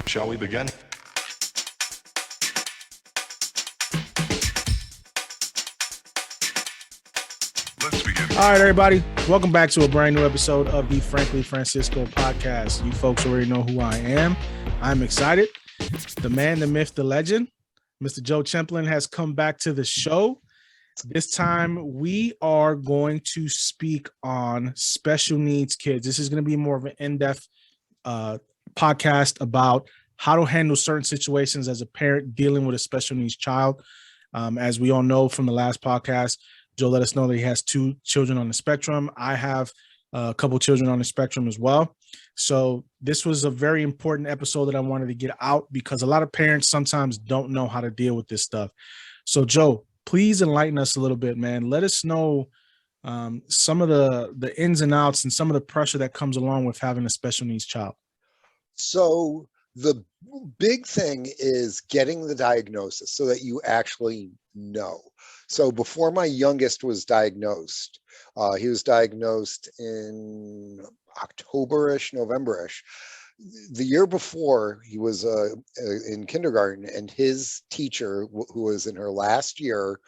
Shall we begin? Let's begin. All right, everybody. Welcome back to a brand new episode of the Frankly Francisco podcast. You folks already know who I am. I'm excited. The man, the myth, the legend, Mr. Joe Templin has come back to the show. This time we are going to speak on special needs kids. This is going to be more of an in-depth podcast about how to handle certain situations as a parent dealing with a special needs child. As we all know from the last podcast, Joe let us know that he has 2 children on the spectrum. I have a couple children on the spectrum as well. So this was a very important episode that I wanted to get out because a lot of parents sometimes don't know how to deal with this stuff. So Joe, please enlighten us a little bit, man. Let us know some of the ins and outs and some of the pressure that comes along with having a special needs child. So the big thing is getting the diagnosis so that you actually know. So before my youngest was diagnosed, he was diagnosed in October-ish, November-ish. The year before, he was in kindergarten, and his teacher, who was in her last year,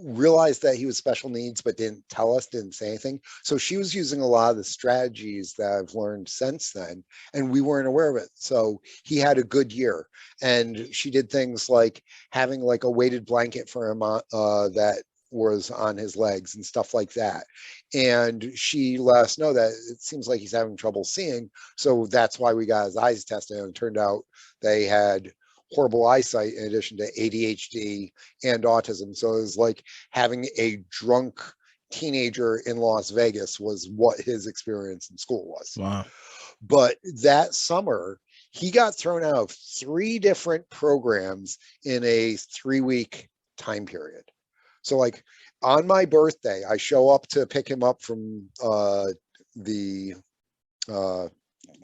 realized that he was special needs, but didn't tell us, didn't say anything. So she was using a lot of the strategies that I've learned since then, and we weren't aware of it. So he had a good year, and she did things like having like a weighted blanket for him that was on his legs and stuff like that. And she let us know that it seems like he's having trouble seeing. So that's why we got his eyes tested, and it turned out they had horrible eyesight in addition to ADHD and autism. So it was like having a drunk teenager in Las Vegas was what his experience in school was. Wow. But that summer, he got thrown out of 3 different programs in a 3-week time period. So like on my birthday, I show up to pick him up from the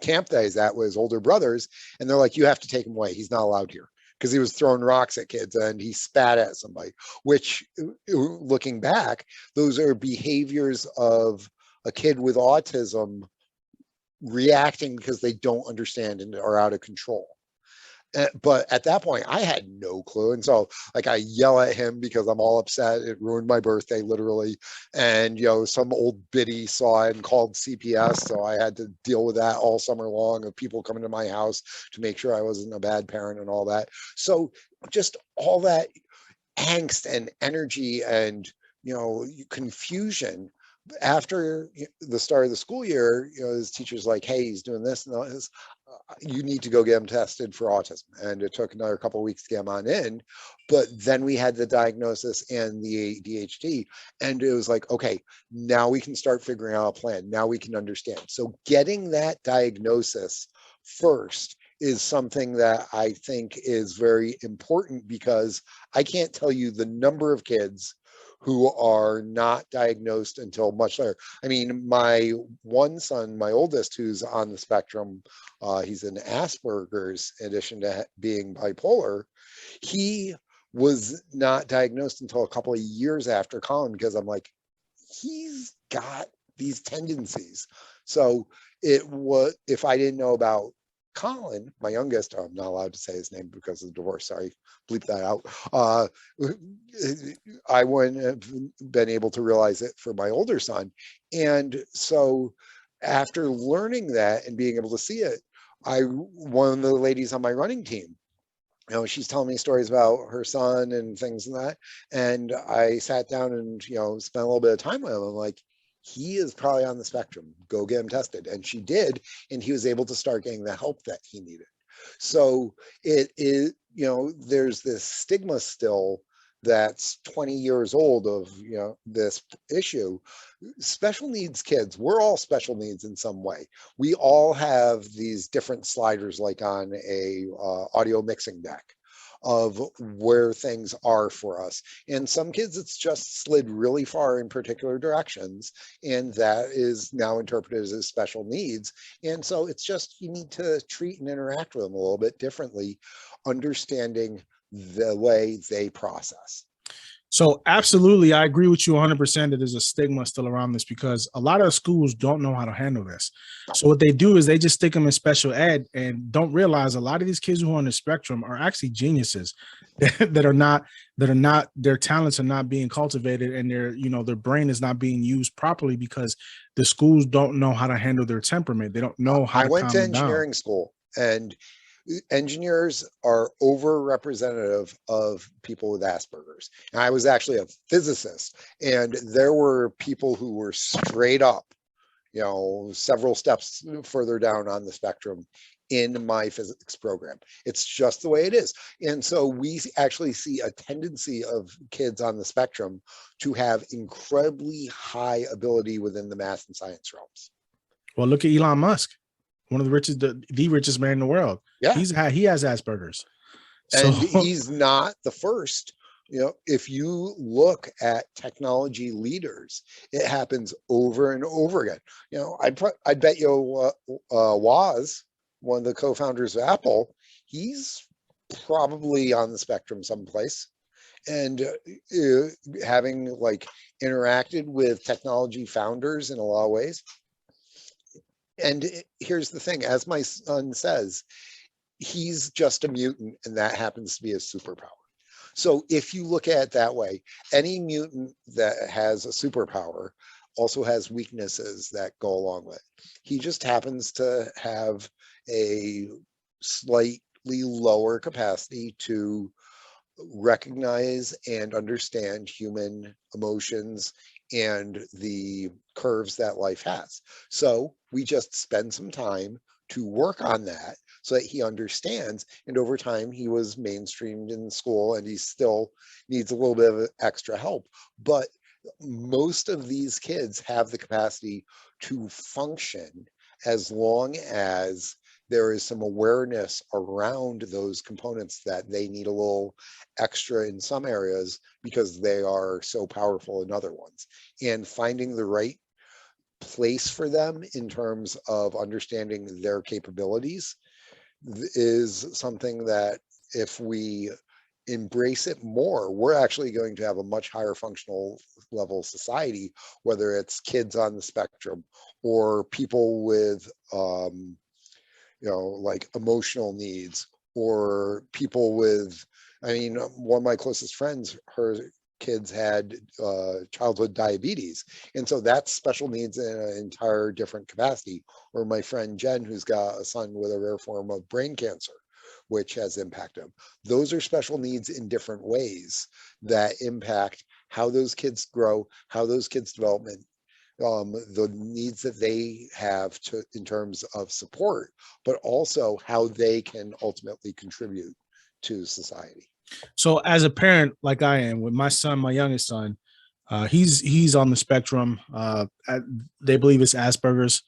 camp that he's at with his older brothers, and they're like, you have to take him away, he's not allowed here, because he was throwing rocks at kids and he spat at somebody, which looking back, those are behaviors of a kid with autism reacting because they don't understand and are out of control. But at that point, I had no clue. And so like I yell at him because I'm all upset. It ruined my birthday, literally. And, you know, some old biddy saw it and called CPS. So I had to deal with that all summer long, of people coming to my house to make sure I wasn't a bad parent and all that. So just all that angst and energy and, you know, confusion. After the start of the school year, you know, his teacher's like, hey, he's doing this and all this. You need to go get him tested for autism. And it took another couple of weeks to get him on in. But then we had the diagnosis and the ADHD. And it was like, okay, now we can start figuring out a plan. Now we can understand. So getting that diagnosis first is something that I think is very important, because I can't tell you the number of kids who are not diagnosed until much later. I mean, my one son, my oldest, who's on the spectrum, he's in Asperger's in addition to being bipolar. He was not diagnosed until a couple of years after Colin, because I'm like, he's got these tendencies. So it was, if I didn't know about Colin, my youngest, I'm not allowed to say his name because of the divorce, sorry, bleep that out. I wouldn't have been able to realize it for my older son. And so after learning that and being able to see it, one of the ladies on my running team, you know, she's telling me stories about her son and things and that. And I sat down and, you know, spent a little bit of time with him. I'm like, he is probably on the spectrum. Go get him tested. And she did. And he was able to start getting the help that he needed. So it is, you know, there's this stigma still that's 20 years old of, you know, this issue. Special needs kids, we're all special needs in some way. We all have these different sliders, like on a audio mixing deck, of where things are for us. And some kids, it's just slid really far in particular directions, and that is now interpreted as special needs. And so it's just, you need to treat and interact with them a little bit differently, understanding the way they process. So absolutely, I agree with you 100% that there's a stigma still around this because a lot of schools don't know how to handle this. So what they do is they just stick them in special ed and don't realize a lot of these kids who are on the spectrum are actually geniuses that are not their talents are not being cultivated and their brain is not being used properly because the schools don't know how to handle their temperament. They don't know how I to went calm to them down. engineering school, and engineers are over-representative of people with Asperger's. And I was actually a physicist, and there were people who were straight up, several steps further down on the spectrum in my physics program. It's just the way it is. And so we actually see a tendency of kids on the spectrum to have incredibly high ability within the math and science realms. Well, look at Elon Musk, one of the richest man in the world. Yeah. He has Asperger's. And So he's not the first. If you look at technology leaders, it happens over and over again. I'd bet you Woz, one of the co-founders of Apple, he's probably on the spectrum someplace. And having interacted with technology founders in a lot of ways. And here's the thing, as my son says, he's just a mutant, and that happens to be his superpower. So if you look at it that way, any mutant that has a superpower also has weaknesses that go along with it. He just happens to have a slightly lower capacity to recognize and understand human emotions and the curves that life has. So we just spend some time to work on that so that he understands. And over time, he was mainstreamed in school, and he still needs a little bit of extra help. But most of these kids have the capacity to function as long as there is some awareness around those components that they need a little extra in some areas because they are so powerful in other ones. And finding the right place for them in terms of understanding their capabilities is something that if we embrace it more, we're actually going to have a much higher functional level society, whether it's kids on the spectrum or people with emotional needs, or people with, one of my closest friends, her kids had childhood diabetes. And so that's special needs in an entire different capacity. Or my friend Jen, who's got a son with a rare form of brain cancer, which has impacted him. Those are special needs in different ways that impact how those kids grow, how those kids development, the needs that they have in terms of support, but also how they can ultimately contribute to society. So as a parent, like I am, with my son, my youngest son, he's on the spectrum. They believe it's Asperger's.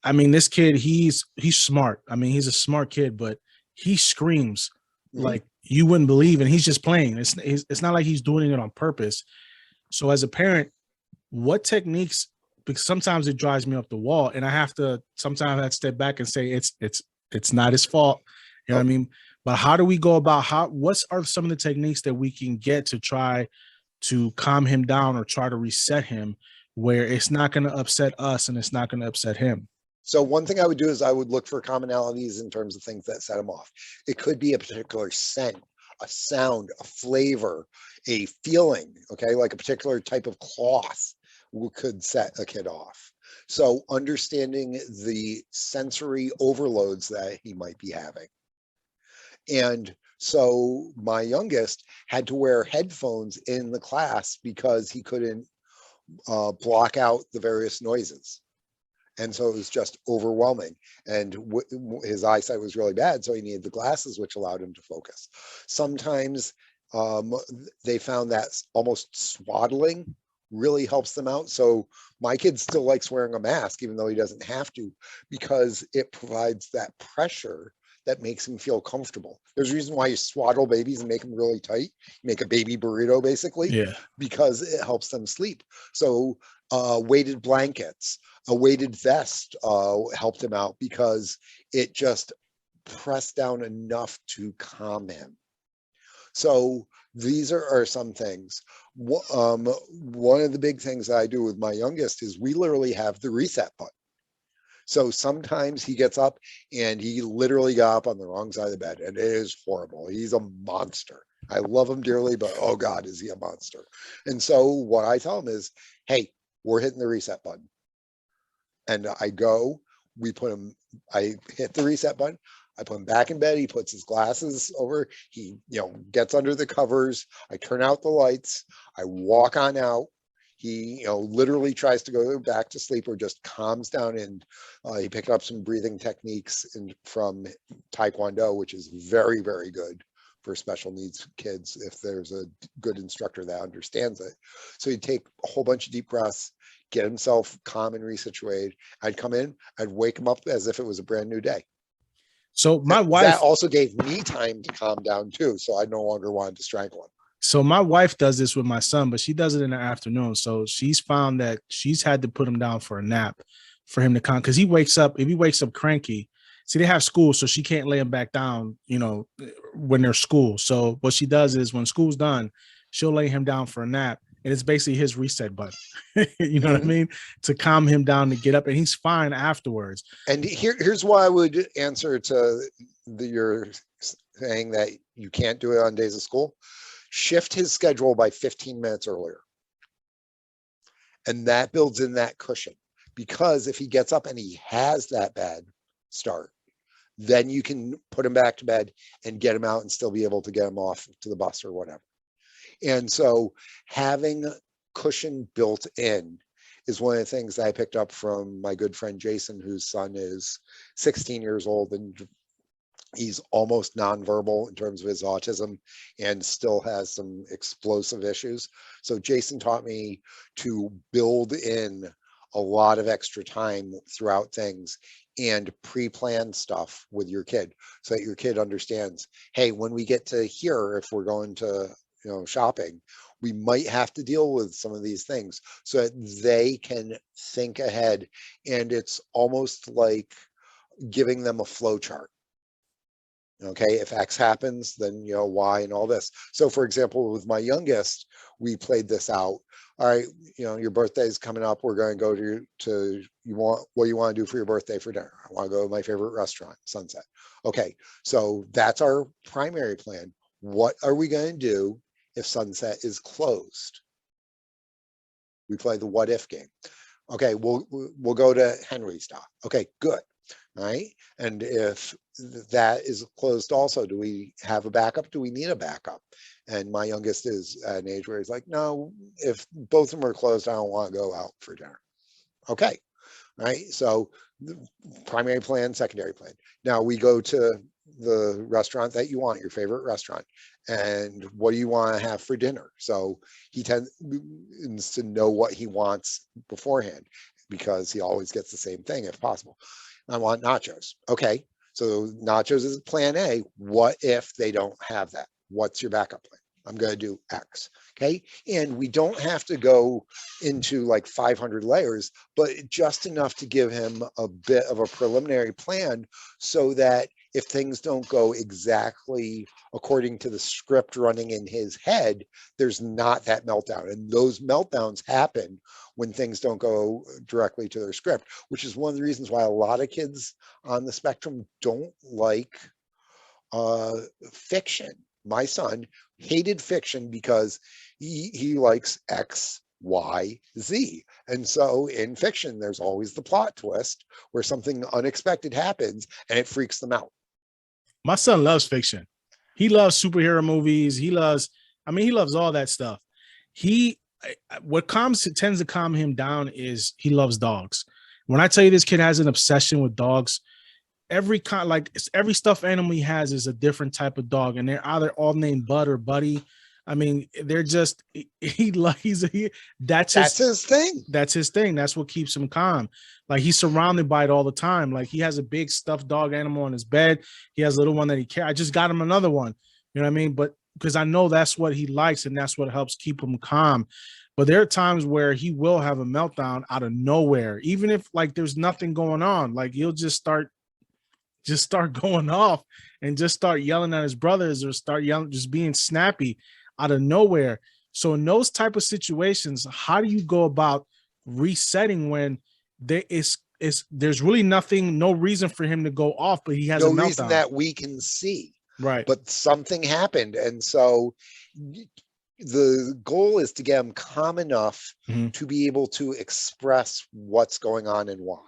This kid, he's smart. He's a smart kid, but he screams like you wouldn't believe, and he's just playing. It's not like he's doing it on purpose. So as a parent, what techniques? Because sometimes it drives me up the wall, and I have to step back and say it's not his fault. You know what I mean? But how do we go about what are some of the techniques that we can get to try to calm him down or try to reset him where it's not going to upset us and it's not going to upset him? So one thing I would do is I would look for commonalities in terms of things that set him off. It could be a particular scent, a sound, a flavor, a feeling, okay? Like a particular type of cloth could set a kid off. So understanding the sensory overloads that he might be having. And so my youngest had to wear headphones in the class because he couldn't block out the various noises. And so it was just overwhelming. And his eyesight was really bad, so he needed the glasses, which allowed him to focus. Sometimes they found that almost swaddling really helps them out. So my kid still likes wearing a mask, even though he doesn't have to, because it provides that pressure that makes him feel comfortable. There's a reason why you swaddle babies and make them really tight. You make a baby burrito, basically, because it helps them sleep. So weighted blankets, a weighted vest helped him out because it just pressed down enough to calm him. So these are some things. One of the big things I do with my youngest is we literally have the reset button. So sometimes he gets up and he literally got up on the wrong side of the bed, and it is horrible. He's a monster. I love him dearly, but oh God, is he a monster. And so what I tell him is, hey, we're hitting the reset button. And I hit the reset button. I put him back in bed. He puts his glasses over. He, gets under the covers. I turn out the lights. I walk on out. He, literally tries to go back to sleep or just calms down. And he picked up some breathing techniques from Taekwondo, which is very, very good for special needs kids if there's a good instructor that understands it. So he'd take a whole bunch of deep breaths, get himself calm and resituated. I'd come in, I'd wake him up as if it was a brand new day. So my wife, that also gave me time to calm down too. So I no longer wanted to strangle him. So my wife does this with my son, but she does it in the afternoon. So she's found that she's had to put him down for a nap for him to calm, because if he wakes up cranky, see, they have school, so she can't lay him back down, when there's school. So what she does is when school's done, she'll lay him down for a nap. And it's basically his reset button, you know what I mean? To calm him down to get up, and he's fine afterwards. And here's why I would answer to your saying that you can't do it on days of school. Shift his schedule by 15 minutes earlier. And that builds in that cushion, because if he gets up and he has that bad start, then you can put him back to bed and get him out and still be able to get him off to the bus or whatever. And so having cushion built in is one of the things that I picked up from my good friend Jason, whose son is 16 years old, and he's almost nonverbal in terms of his autism and still has some explosive issues. So Jason taught me to build in a lot of extra time throughout things and pre-plan stuff with your kid so that your kid understands, hey, when we get to here, if we're going to shopping, we might have to deal with some of these things so that they can think ahead. And it's almost like giving them a flow chart. Okay, if X happens, then Y and all this. So for example, with my youngest, we played this out. All right, your birthday is coming up. We're going to go to what you want to do for your birthday for dinner? I want to go to my favorite restaurant, Sunset. Okay, so that's our primary plan. What are we going to do if Sunset is closed? We play the what if game. Okay, we'll go to Henry's Stop. Okay, good. All right. And if that is closed also, do we have a backup? Do we need a backup? And my youngest is at an age where he's like, no, if both of them are closed, I don't want to go out for dinner. Okay. All right. So primary plan, secondary plan. Now we go to the restaurant that you want, your favorite restaurant, and what do you want to have for dinner? So he tends to know what he wants beforehand, because he always gets the same thing if possible. I want nachos. Okay, so nachos is plan A. What if they don't have that? What's your backup plan? I'm going to do X. Okay, and we don't have to go into like 500 layers, but just enough to give him a bit of a preliminary plan so that if things don't go exactly according to the script running in his head, there's not that meltdown. And those meltdowns happen when things don't go directly to their script, which is one of the reasons why a lot of kids on the spectrum don't like fiction. My son hated fiction because he likes X, Y, Z. And so in fiction, there's always the plot twist where something unexpected happens and it freaks them out. My son loves fiction. He loves superhero movies. He loves all that stuff. What tends to calm him down is he loves dogs. When I tell you this kid has an obsession with dogs, every stuffed animal he has is a different type of dog, and they're either all named Bud or Buddy. I mean, they're just that's his thing. That's his thing. That's what keeps him calm. Like, he's surrounded by it all the time. Like, he has a big stuffed dog animal on his bed. He has a little one that he carries. I just got him another one. You know what I mean? But because I know that's what he likes and that's what helps keep him calm. But there are times where he will have a meltdown out of nowhere, even if like there's nothing going on. Like, he'll just start going off and just start yelling at his brothers or start yelling, just being snappy. out of nowhere. So in those type of situations, how do you go about resetting when there's really nothing, no reason for him to go off, but he has a No reason meltdown? that we can see, Right. but something happened. And so the goal is to get him calm enough Mhm. to be able to express what's going on and why.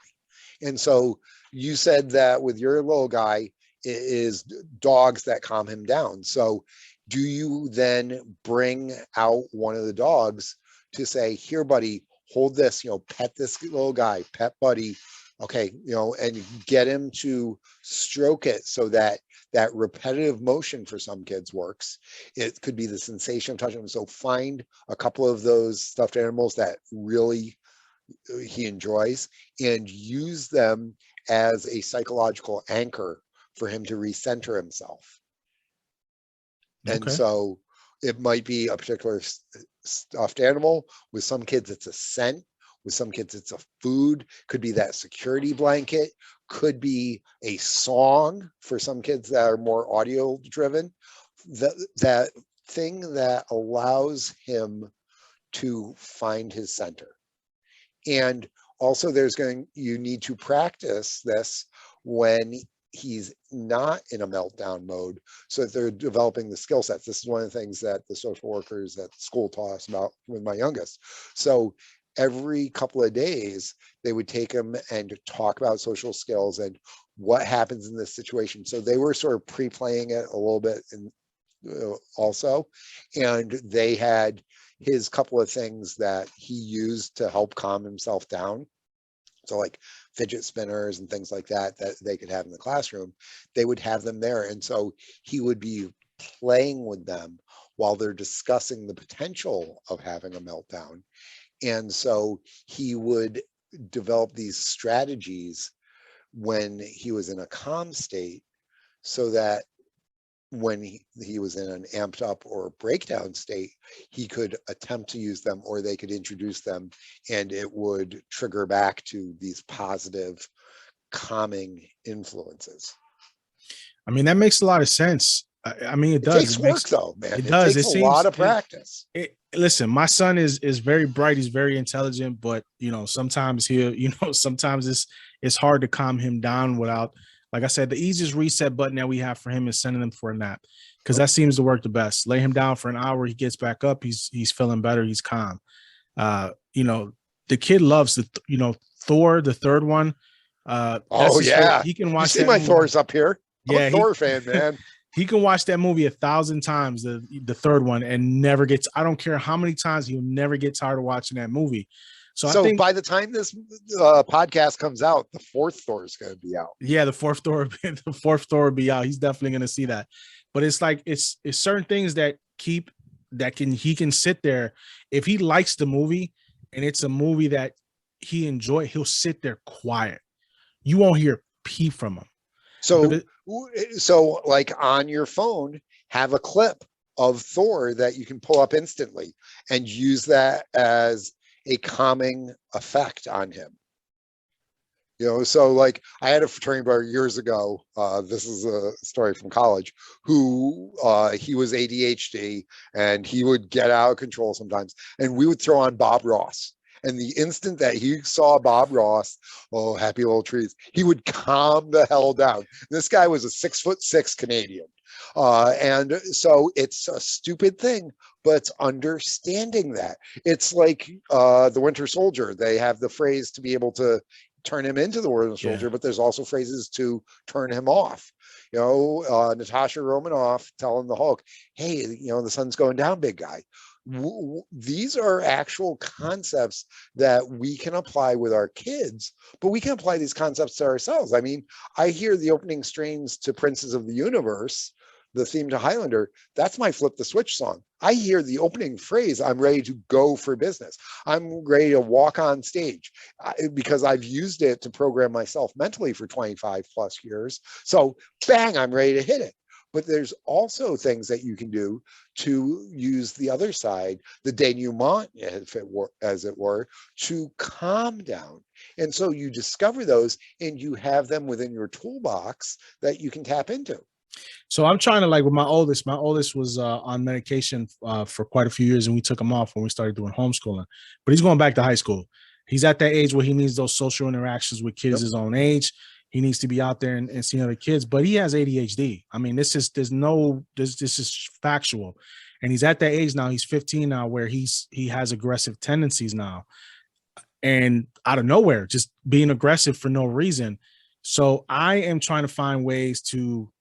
And so you said that with your little guy, it is dogs that calm him down. So do you then bring out one of the dogs to say, here, buddy, hold this, pet this little guy, pet buddy. Okay, and get him to stroke it so that that repetitive motion for some kids works. It could be the sensation of touching them. So find a couple of those stuffed animals that really he enjoys and use them as a psychological anchor for him to recenter himself. And Okay. so it might be a particular stuffed animal. With some kids, it's a scent. With some kids, it's a food. Could be that security blanket. Could be a song for some kids that are more audio driven. That thing that allows him to find his center. And also you need to practice this when he's not in a meltdown mode, so that they're developing the skill sets. This is one of the things that the social workers at school taught us about with my youngest. So every couple of days, they would take him and talk about social skills and what happens in this situation. So they were sort of pre-playing it a little bit also. And they had his couple of things that he used to help calm himself down. So like fidget spinners and things like that they could have in the classroom, they would have them there. And so he would be playing with them while they're discussing the potential of having a meltdown. And so he would develop these strategies when he was in a calm state, so that when he was in an amped up or breakdown state, he could attempt to use them, or they could introduce them, and it would trigger back to these positive calming influences. I mean, that makes a lot of sense. I mean, it It does. takes work though, man. It It does. takes It a lot seems of practice. listen, my son is very bright. He's very intelligent, but sometimes sometimes it's hard to calm him down without, like I said, the easiest reset button that we have for him is sending him for a nap, because that seems to work the best. Lay him down for an hour, he gets back up, he's feeling better, he's calm. The kid loves Thor, the third one. Oh yeah, he can you watch see that my movie. Thor's up here. I'm a Yeah, Thor fan, man. he can watch that movie 1,000 times, the third one, and never gets. I don't care how many times, he'll never get tired of watching that movie. So I think by the time this podcast comes out, the fourth Thor is going to be out. Yeah, the fourth Thor will be out. He's definitely going to see that. But it's like it's certain things that he can sit there if he likes the movie and it's a movie that he enjoy. He'll sit there quiet. You won't hear a peep from him. So like on your phone, have a clip of Thor that you can pull up instantly and use that as a calming effect on him. So like I had a fraternity brother years ago. This is a story from college, who he was ADHD and he would get out of control sometimes. And we would throw on Bob Ross. And the instant that he saw Bob Ross, oh, happy little trees, he would calm the hell down. This guy was a 6'6" Canadian. And so it's a stupid thing, but it's understanding that. It's like the Winter Soldier. They have the phrase to be able to turn him into the Winter Soldier, but there's also phrases to turn him off. Natasha Romanoff telling the Hulk, hey, the sun's going down, big guy. These are actual concepts that we can apply with our kids, but we can apply these concepts to ourselves. I mean, I hear the opening strains to Princes of the Universe, the theme to Highlander. That's my Flip the Switch song. I hear the opening phrase, I'm ready to go for business. I'm ready to walk on stage, because I've used it to program myself mentally for 25 plus years. So bang, I'm ready to hit it. But there's also things that you can do to use the other side, the denouement, as it were, to calm down. And so you discover those and you have them within your toolbox that you can tap into. So I'm trying to, like, with my oldest was on medication for quite a few years, and we took him off when we started doing homeschooling, but he's going back to high school. He's at that age where he needs those social interactions with kids Yep. his own age. He needs to be out there and seeing other kids, but he has ADHD. I mean, this is factual. And he's at that age now, he's 15 now, where he has aggressive tendencies now. And out of nowhere, just being aggressive for no reason. So I am trying to find ways to,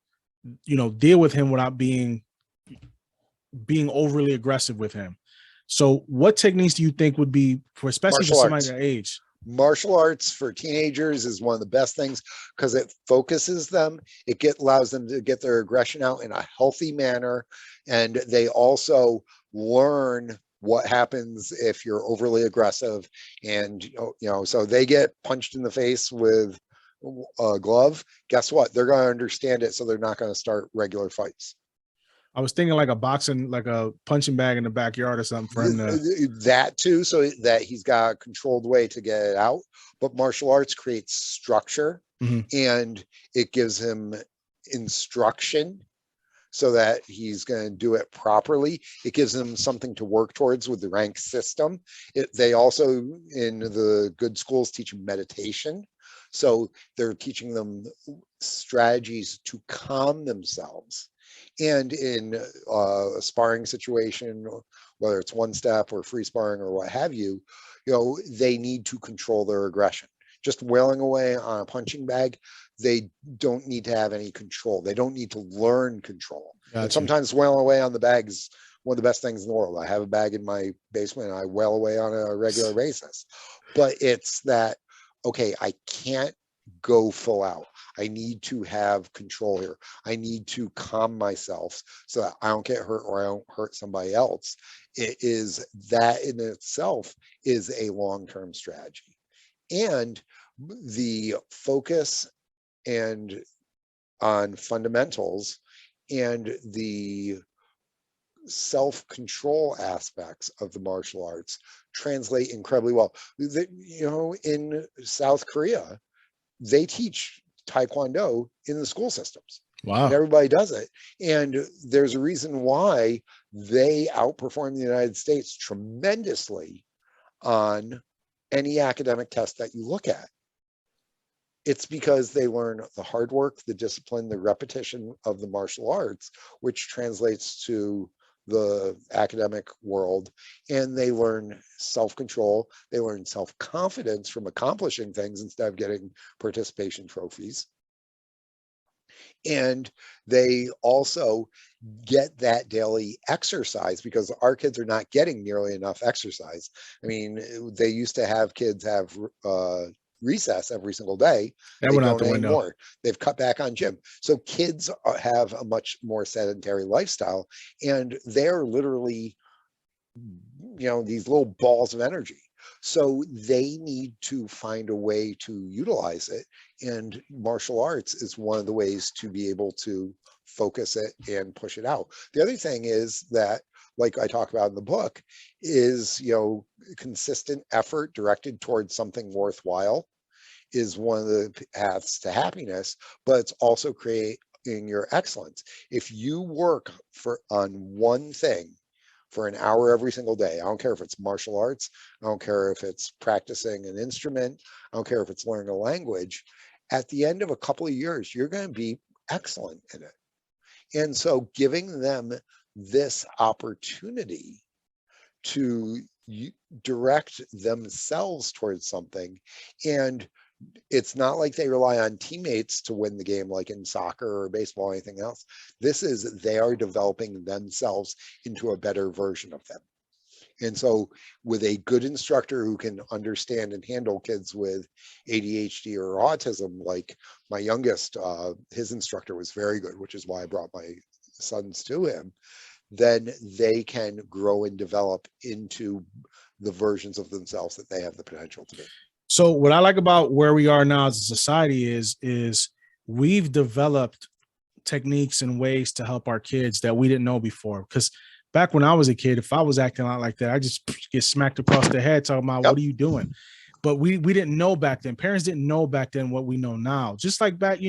deal with him without being overly aggressive with him. So what techniques do you think would be for, especially for Martial somebody arts. that age? Martial arts for teenagers is one of the best things because it focuses them. It allows them to get their aggression out in a healthy manner. And they also learn what happens if you're overly aggressive. And, so they get punched in the face with a glove. Guess what? They're going to understand it. So they're not going to start regular fights. I was thinking like a punching bag in the backyard or something for him to. That too, so that he's got a controlled way to get it out. But martial arts creates structure, and it gives him instruction so that he's going to do it properly. It gives him something to work towards with the rank system. They also, in the good schools, teach meditation. So they're teaching them strategies to calm themselves. And in a sparring situation, whether it's one step or free sparring or what have you, they need to control their aggression. Just wailing away on a punching bag, they don't need to have any control. They don't need to learn control. Gotcha. And sometimes wailing away on the bag is one of the best things in the world. I have a bag in my basement and I wail away on a regular basis. But it's that, okay, I can't go full out. I need to have control here. I need to calm myself so that I don't get hurt or I don't hurt somebody else. It is that in itself is a long-term strategy. And the focus and on fundamentals and the self-control aspects of the martial arts translate incredibly well. In South Korea, they teach Taekwondo in the school systems. Wow. And everybody does it. And there's a reason why they outperform the United States tremendously on any academic test that you look at. It's because they learn the hard work, the discipline, the repetition of the martial arts, which translates to the academic world, and they learn self-control. They learn self-confidence from accomplishing things instead of getting participation trophies. And they also get that daily exercise because our kids are not getting nearly enough exercise. I mean, they used to have kids have recess every single day. That They went out don't the window. anymore. They've cut back on gym. So kids have a much more sedentary lifestyle, and they're literally, these little balls of energy. So they need to find a way to utilize it. And martial arts is one of the ways to be able to focus it and push it out. The other thing is that, like I talk about in the book, is, consistent effort directed towards something worthwhile is one of the paths to happiness, but it's also creating your excellence. If you work on one thing for an hour every single day, I don't care if it's martial arts, I don't care if it's practicing an instrument, I don't care if it's learning a language, at the end of a couple of years, you're going to be excellent in it. And so giving them this opportunity to direct themselves towards something, and it's not like they rely on teammates to win the game like in soccer or baseball or anything else. This is they are developing themselves into a better version of them. And so with a good instructor who can understand and handle kids with ADHD or autism, like my youngest, his instructor was very good, which is why I brought my sons to him, then they can grow and develop into the versions of themselves that they have the potential to be. So what I like about where we are now as a society is we've developed techniques and ways to help our kids that we didn't know before. Because back when I was a kid, if I was acting out like that, I just get smacked across the head talking about, what are you doing? but we didn't know back then. Parents didn't know back then what we know now. Just like back,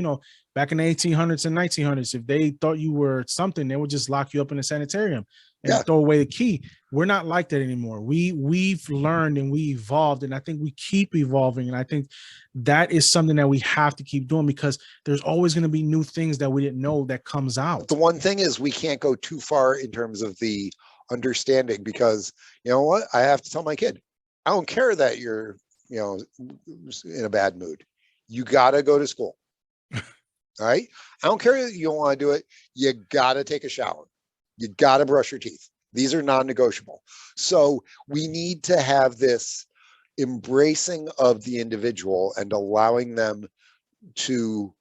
back in the 1800s and 1900s, if they thought you were something, they would just lock you up in a sanitarium and Yeah. throw away the key. We're not like that anymore. We've learned and we evolved, and I think we keep evolving. And I think that is something that we have to keep doing, because there's always going to be new things that we didn't know that comes out. The one thing is we can't go too far in terms of the understanding, because you know what? I have to tell my kid, I don't care that you're, in a bad mood. You got to go to school. All right. I don't care that you don't want to do it. You got to take a shower. You got to brush your teeth. These are non-negotiable. So we need to have this embracing of the individual and allowing them to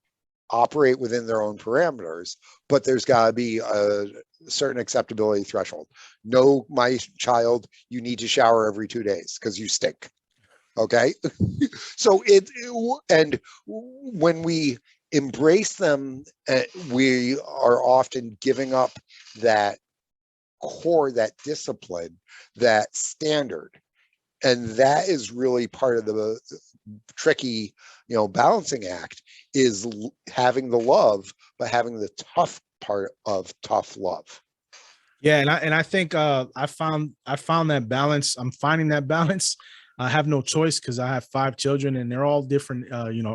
operate within their own parameters, but there's got to be a certain acceptability threshold. No, my child, you need to shower every 2 days because you stink. Okay. So and when we embrace them, we are often giving up that core, that discipline, that standard. And that is really part of the tricky, balancing act, is having the love, but having the tough part of tough love. Yeah, and I think I found that balance. I'm finding that balance. I have no choice because I have 5 children and they're all different,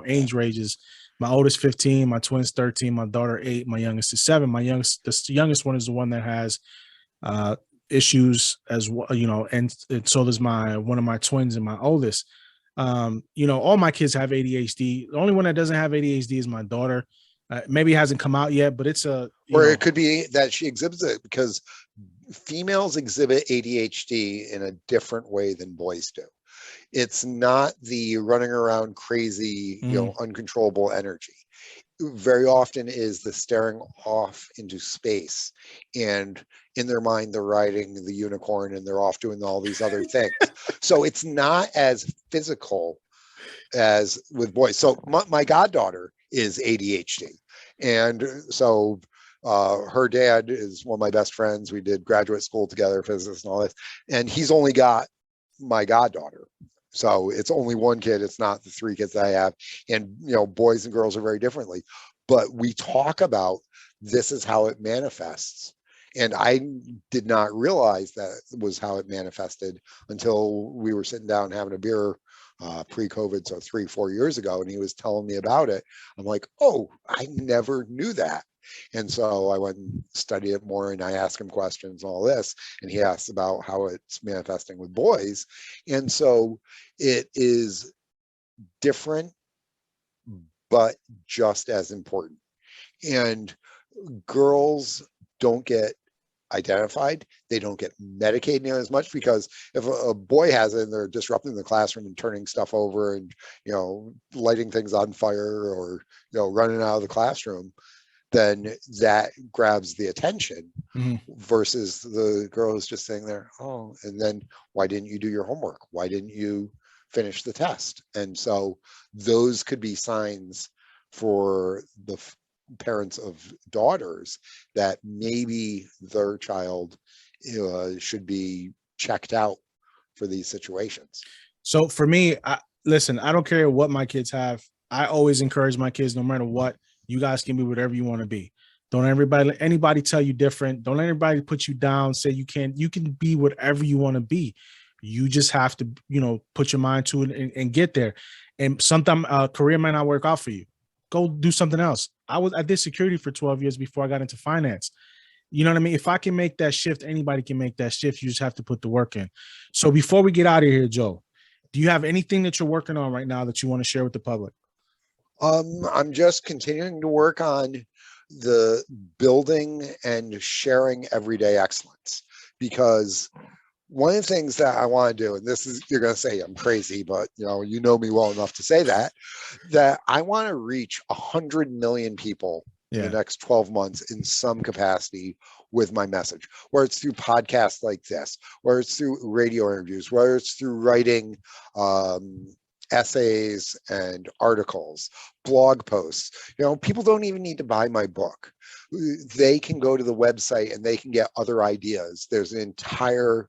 age ranges. My oldest 15, my twins 13, my daughter 8, my youngest is 7. The youngest one is the one that has issues as well, and so does one of my twins and my oldest. All my kids have ADHD. The only one that doesn't have ADHD is my daughter. Maybe it hasn't come out yet, but it's it could be that she exhibits it, because females exhibit ADHD in a different way than boys do. It's not the running around crazy, uncontrollable energy. Very often is the staring off into space, and in their mind they're riding the unicorn and they're off doing all these other things. So it's not as physical as with boys. So my goddaughter is ADHD, and so her dad is one of my best friends. We did graduate school together, physics and all this, and he's only got my goddaughter. So it's only one kid. It's not the 3 kids that I have. And, boys and girls are very differently. But we talk about this is how it manifests. And I did not realize that was how it manifested until we were sitting down having a beer pre-COVID, so 3-4 years ago. And he was telling me about it. I'm like, oh, I never knew that. And so I went and studied it more, and I asked him questions and all this, and he asked about how it's manifesting with boys. And so it is different, but just as important. And girls don't get identified. They don't get medicated near as much, because if a boy has it and they're disrupting the classroom and turning stuff over and, lighting things on fire or, running out of the classroom, then that grabs the attention, versus the girl who's just sitting there, oh, and then why didn't you do your homework? Why didn't you finish the test? And so those could be signs for the parents of daughters that maybe their child should be checked out for these situations. So for me, listen, I don't care what my kids have. I always encourage my kids, no matter what, you guys can be whatever you want to be. Don't let anybody tell you different. Don't let anybody put you down, say you can be whatever you want to be. You just have to, put your mind to it and get there. And sometimes a career might not work out for you. Go do something else. I did security for 12 years before I got into finance. You know what I mean? If I can make that shift, anybody can make that shift. You just have to put the work in. So before we get out of here, Joe, do you have anything that you're working on right now that you want to share with the public? I'm just continuing to work on the building and sharing everyday excellence, because one of the things that I want to do, and this is, you're going to say I'm crazy, but you know me well enough to say that I want to reach 100 million people in the next 12 months in some capacity with my message, where it's through podcasts like this, where it's through radio interviews, where it's through writing essays and articles, blog posts. People don't even need to buy my book. They can go to the website and they can get other ideas. There's an entire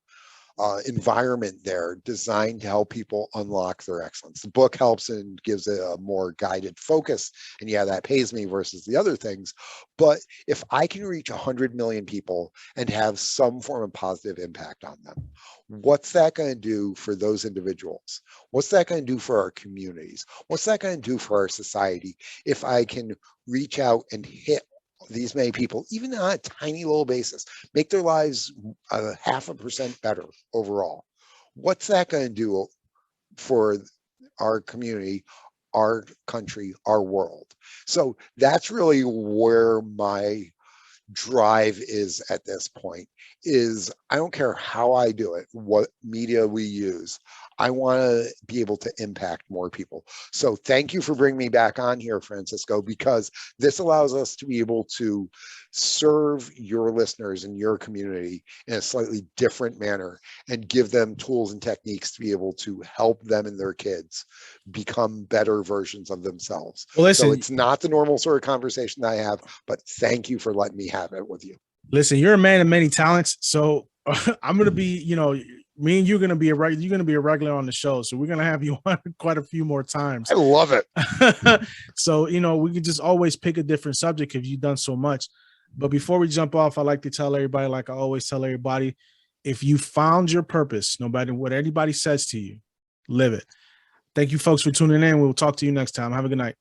environment there designed to help people unlock their excellence. The book helps and gives it a more guided focus. And yeah, that pays me versus the other things. But if I can reach 100 million people and have some form of positive impact on them, what's that going to do for those individuals? What's that going to do for our communities? What's that going to do for our society if I can reach out and hit these many people, even on a tiny little basis, make their lives 0.5% better overall? What's that going to do for our community, our country, our world? So that's really where my drive is at this point. Is I don't care how I do it, what media we use, I want to be able to impact more people. So thank you for bringing me back on here, Francisco, because this allows us to be able to serve your listeners and your community in a slightly different manner and give them tools and techniques to be able to help them and their kids become better versions of themselves. Well, listen, so it's not the normal sort of conversation that I have, but thank you for letting me have it with you. Listen, you're a man of many talents. So I'm going to be, me and you're going to be you're going to be a regular on the show. So we're going to have you on quite a few more times. I love it. So, we could just always pick a different subject if you've done so much. But before we jump off, I like to tell everybody, like I always tell everybody, if you found your purpose, no matter what anybody says to you, live it. Thank you folks for tuning in. We'll talk to you next time. Have a good night.